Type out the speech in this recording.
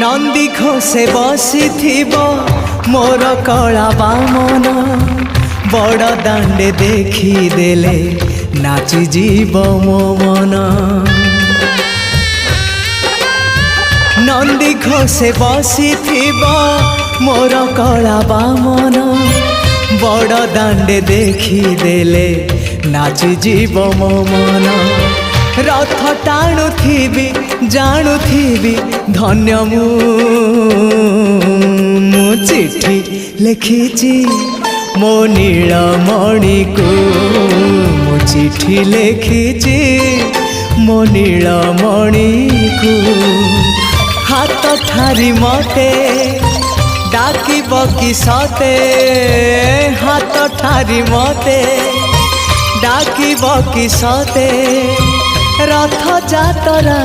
नंदी घोषे बसी मोर कला बामन बड़ दांडे देखी देले नाची जीव मो मन। नंदी घोषे बसी मोर कला बामन बड़ दांडे देखी देले नाची जीव मो मन। रथ टाणुथिबी जाणुथिबी धन्य मु चिठी लिखिची मो नीलमणि को मु चिठी लिखिची मो नीलमणि को। हाथ ठारी मते डाकिब कि सते हाथ ठारी मते डाकिब कि सते रथ जातरा।